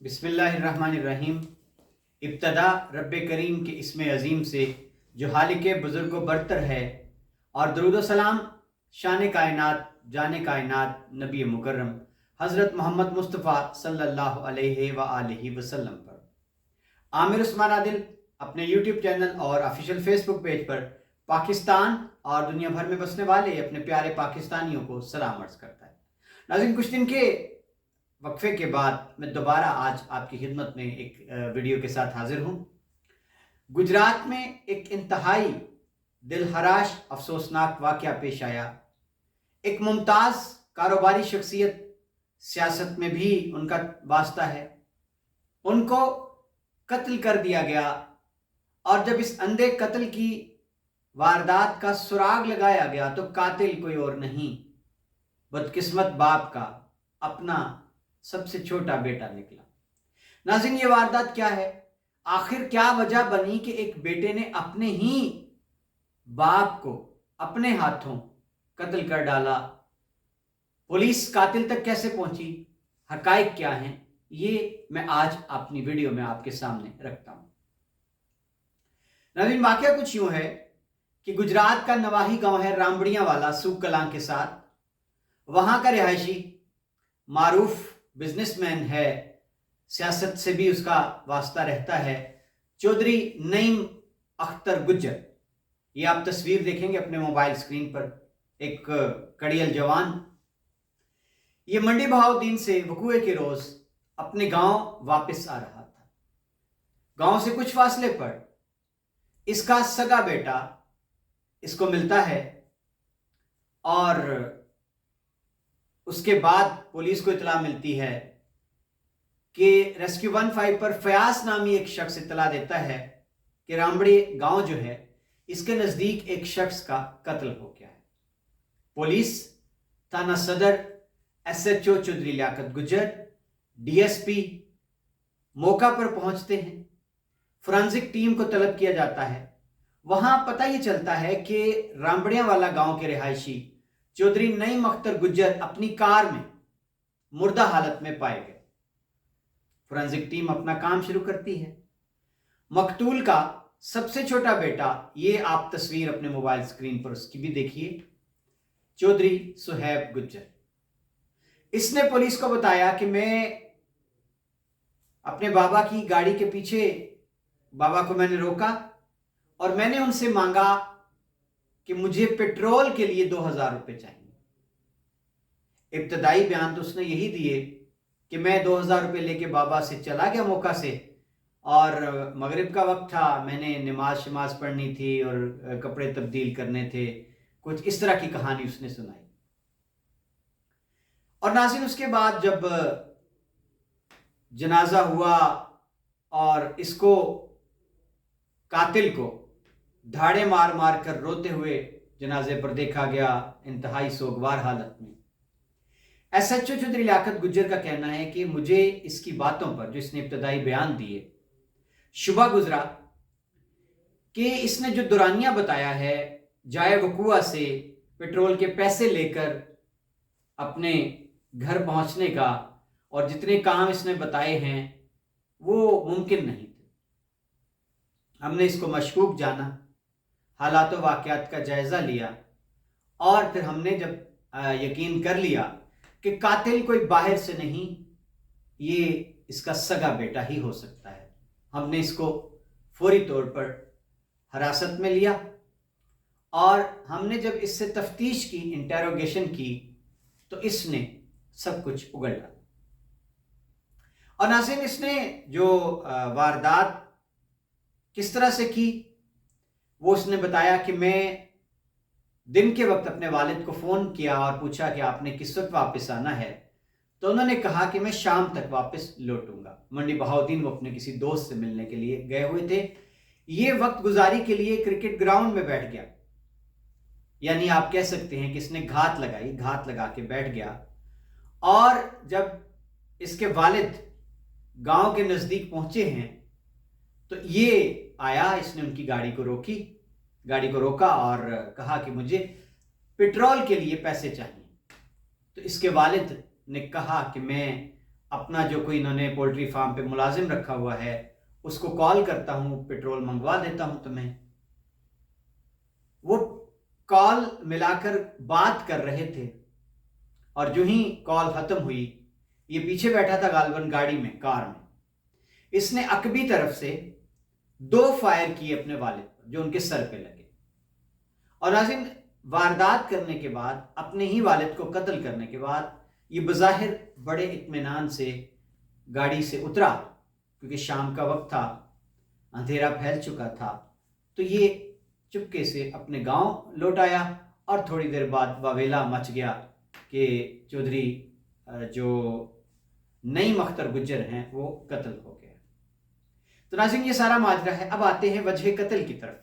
بسم اللہ الرحمن الرحیم۔ ابتدا رب کریم کے اسم عظیم سے جو خالق بزرگ و برتر ہے، اور درود و سلام شان کائنات جان کائنات نبی مکرم حضرت محمد مصطفیٰ صلی اللہ علیہ وآلہ وسلم پر۔ عامر عثمان عادل اپنے یوٹیوب چینل اور آفیشیل فیس بک پیج پر پاکستان اور دنیا بھر میں بسنے والے اپنے پیارے پاکستانیوں کو سلام عرض کرتا ہے۔ ناظرین، کچھ دن کے وقفے کے بعد میں دوبارہ آج آپ کی خدمت میں ایک ویڈیو کے ساتھ حاضر ہوں۔ گجرات میں ایک انتہائی دل خراش افسوسناک واقعہ پیش آیا۔ ایک ممتاز کاروباری شخصیت، سیاست میں بھی ان کا واسطہ ہے، ان کو قتل کر دیا گیا، اور جب اس اندھے قتل کی واردات کا سراغ لگایا گیا تو قاتل کوئی اور نہیں، بدقسمت باپ کا اپنا سب سے چھوٹا بیٹا نکلا۔ ناظرین، یہ واردات کیا ہے؟ آخر کیا وجہ بنی کہ ایک بیٹے نے اپنے ہی باپ کو اپنے ہاتھوں قتل کر ڈالا؟ پولیس قاتل تک کیسے پہنچی؟ حقائق کیا ہیں؟ یہ میں آج اپنی ویڈیو میں آپ کے سامنے رکھتا ہوں۔ ناظرین، واقعہ کچھ یوں ہے کہ گجرات کا نواحی گاؤں ہے رامبڑیاں والا، سوک کلاں کے ساتھ۔ وہاں کا رہائشی معروف بزنس مین ہے، سیاست سے بھی اس کا واسطہ رہتا ہے، چودھری نعیم اختر گجر۔ یہ آپ تصویر دیکھیں گے اپنے موبائل سکرین پر، ایک کڑیل جوان۔ یہ منڈی بہاؤدین سے وقوعے کے روز اپنے گاؤں واپس آ رہا تھا۔ گاؤں سے کچھ فاصلے پر اس کا سگا بیٹا اس کو ملتا ہے، اور اس کے بعد پولیس کو اطلاع ملتی ہے کہ ریسکیو 15 پر فیاض نامی ایک شخص اطلاع دیتا ہے کہ رامبڑی گاؤں جو ہے اس کے نزدیک ایک شخص کا قتل ہو گیا ہے۔ پولیس، تھانہ صدر، SHO چودھری لیاقت گجر، DSP موقع پر پہنچتے ہیں۔ فورینزک ٹیم کو طلب کیا جاتا ہے۔ وہاں پتہ یہ چلتا ہے کہ رامبڑیاں والا گاؤں کے رہائشی چودھری نعیم اختر گجر اپنی کار میں مردہ حالت میں پائے گئے۔ فورینزک ٹیم اپنا کام شروع کرتی ہے۔ مقتول کا سب سے چھوٹا بیٹا، یہ آپ تصویر اپنے موبائل سکرین پر اس کی بھی دیکھیے، چودھری سہیب گجر۔ اس نے پولیس کو بتایا کہ میں اپنے بابا کی گاڑی کے پیچھے، بابا کو میں نے روکا اور میں نے ان سے مانگا کہ مجھے پیٹرول کے لیے 2000 روپے چاہیے۔ ابتدائی بیان تو اس نے یہی دیے کہ میں 2000 روپے لے کے بابا سے چلا گیا موقع سے، اور مغرب کا وقت تھا، میں نے نماز پڑھنی تھی اور کپڑے تبدیل کرنے تھے، کچھ اس طرح کی کہانی اس نے سنائی۔ اور ناظرین، اس کے بعد جب جنازہ ہوا اور اس کو، قاتل کو دھاڑے مار مار کر روتے ہوئے جنازے پر دیکھا گیا، انتہائی سوگوار حالت میں۔ SHO چودھری لیاقت گجر کا کہنا ہے کہ مجھے اس کی باتوں پر جو اس نے ابتدائی بیان دیے، شبہ گزرا کہ اس نے جو دورانیہ بتایا ہے جائے وقوعہ سے پیٹرول کے پیسے لے کر اپنے گھر پہنچنے کا، اور جتنے کام اس نے بتائے ہیں وہ ممکن نہیں تھے۔ ہم نے اس کو مشکوک جانا، حالات و واقعات کا جائزہ لیا، اور پھر ہم نے جب یقین کر لیا کہ قاتل کوئی باہر سے نہیں، یہ اس کا سگا بیٹا ہی ہو سکتا ہے، ہم نے اس کو فوری طور پر حراست میں لیا، اور ہم نے جب اس سے تفتیش کی، انٹیروگیشن کی، تو اس نے سب کچھ اگل ڈالا۔ اور ناظرین، اس نے جو واردات کس طرح سے کی وہ اس نے بتایا کہ میں دن کے وقت اپنے والد کو فون کیا اور پوچھا کہ آپ نے کس وقت واپس آنا ہے، تو انہوں نے کہا کہ میں شام تک واپس لوٹوں گا۔ منڈی بہاؤدین وہ اپنے کسی دوست سے ملنے کے لیے گئے ہوئے تھے۔ یہ وقت گزاری کے لیے کرکٹ گراؤنڈ میں بیٹھ گیا، یعنی آپ کہہ سکتے ہیں کہ اس نے گھات لگا کے بیٹھ گیا۔ اور جب اس کے والد گاؤں کے نزدیک پہنچے ہیں تو یہ آیا، اس نے ان کی گاڑی کو روکا اور کہا کہ مجھے پیٹرول کے لیے پیسے چاہیے۔ تو اس کے والد نے کہا کہ میں اپنا جو کوئی انہوں نے پولٹری فارم پہ ملازم رکھا ہوا ہے اس کو کال کرتا ہوں، پیٹرول منگوا دیتا ہوں تمہیں۔ وہ کال ملا کر بات کر رہے تھے اور جو ہی کال ختم ہوئی، یہ پیچھے بیٹھا تھا غالباً گاڑی میں، کار میں، اس نے عقبی طرف سے 2 فائر کیے اپنے والد پر جو ان کے سر پہ لگے، اور ناظرین واردات کرنے کے بعد، اپنے ہی والد کو قتل کرنے کے بعد، یہ بظاہر بڑے اطمینان سے گاڑی سے اترا، کیونکہ شام کا وقت تھا، اندھیرا پھیل چکا تھا، تو یہ چپکے سے اپنے گاؤں لوٹ آیا، اور تھوڑی دیر بعد واویلا مچ گیا کہ چودھری جو نعیم اختر گجر ہیں وہ قتل ہو گیا۔ تو ناظرین یہ سارا ماجرا ہے۔ اب آتے ہیں وجہ قتل کی طرف۔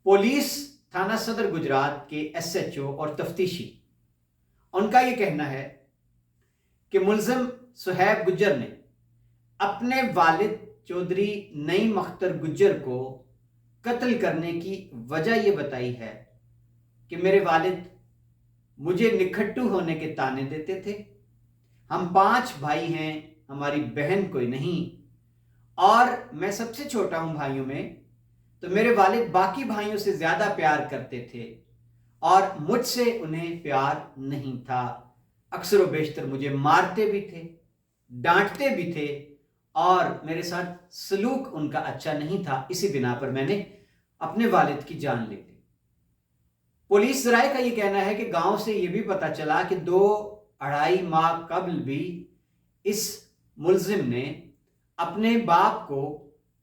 پولیس تھانہ صدر گجرات کے ایس ایچ او اور تفتیشی، ان کا یہ کہنا ہے کہ ملزم صہیب گجر نے اپنے والد چودھری نعیم اختر گجر کو قتل کرنے کی وجہ یہ بتائی ہے کہ میرے والد مجھے نکھٹو ہونے کے طعنے دیتے تھے، ہم 5 بھائی ہیں، ہماری بہن کوئی نہیں، اور میں سب سے چھوٹا ہوں بھائیوں میں، تو میرے والد باقی بھائیوں سے زیادہ پیار کرتے تھے اور مجھ سے انہیں پیار نہیں تھا، اکثر و بیشتر مجھے مارتے بھی تھے، ڈانٹتے بھی تھے، اور میرے ساتھ سلوک ان کا اچھا نہیں تھا، اسی بنا پر میں نے اپنے والد کی جان لی تھی۔ پولیس ذرائع کا یہ کہنا ہے کہ گاؤں سے یہ بھی پتہ چلا کہ 2-2.5 ماہ قبل بھی اس ملزم نے اپنے باپ کو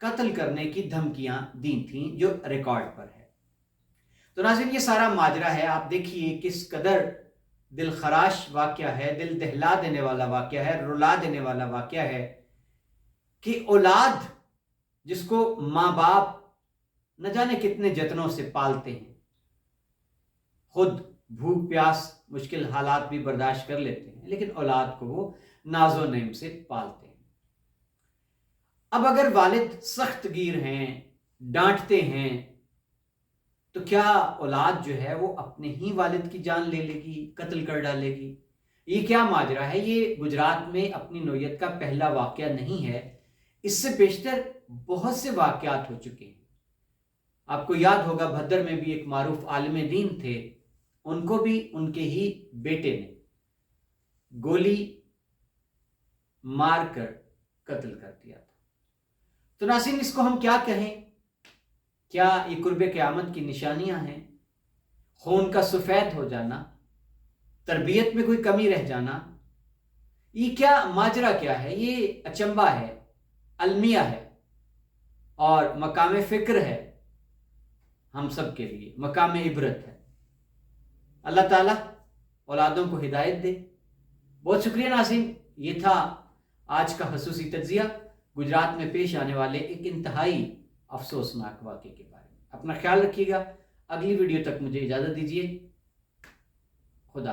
قتل کرنے کی دھمکیاں دی تھیں، جو ریکارڈ پر ہے۔ تو ناظرین یہ سارا ماجرا ہے، آپ دیکھیے کس قدر دل خراش واقعہ ہے، دل دہلا دینے والا واقعہ ہے، رلا دینے والا واقعہ ہے کہ اولاد جس کو ماں باپ نہ جانے کتنے جتنوں سے پالتے ہیں، خود بھوک پیاس مشکل حالات بھی برداشت کر لیتے ہیں، لیکن اولاد کو وہ ناز و نعیم سے پالتے ہیں۔ اب اگر والد سخت گیر ہیں، ڈانٹتے ہیں، تو کیا اولاد جو ہے وہ اپنے ہی والد کی جان لے لے گی، قتل کر ڈالے گی؟ یہ کیا ماجرا ہے؟ یہ گجرات میں اپنی نوعیت کا پہلا واقعہ نہیں ہے، اس سے بیشتر بہت سے واقعات ہو چکے ہیں۔ آپ کو یاد ہوگا بھدر میں بھی ایک معروف عالم دین تھے، ان کو بھی ان کے ہی بیٹے نے گولی مار کر قتل کر دیا تھا۔ تو ناظرین اس کو ہم کیا کہیں؟ کیا یہ قرب قیامت کی نشانیاں ہیں؟ خون کا سفید ہو جانا، تربیت میں کوئی کمی رہ جانا، یہ کیا ماجرا کیا ہے؟ یہ اچنبا ہے، المیہ ہے، اور مقام فکر ہے، ہم سب کے لیے مقام عبرت ہے۔ اللہ تعالیٰ اولادوں کو ہدایت دے۔ بہت شکریہ ناظرین، یہ تھا آج کا خصوصی تجزیہ گجرات میں پیش آنے والے ایک انتہائی افسوسناک واقعے کے بارے میں۔ اپنا خیال رکھیے گا، اگلی ویڈیو تک مجھے اجازت دیجیے، خدا۔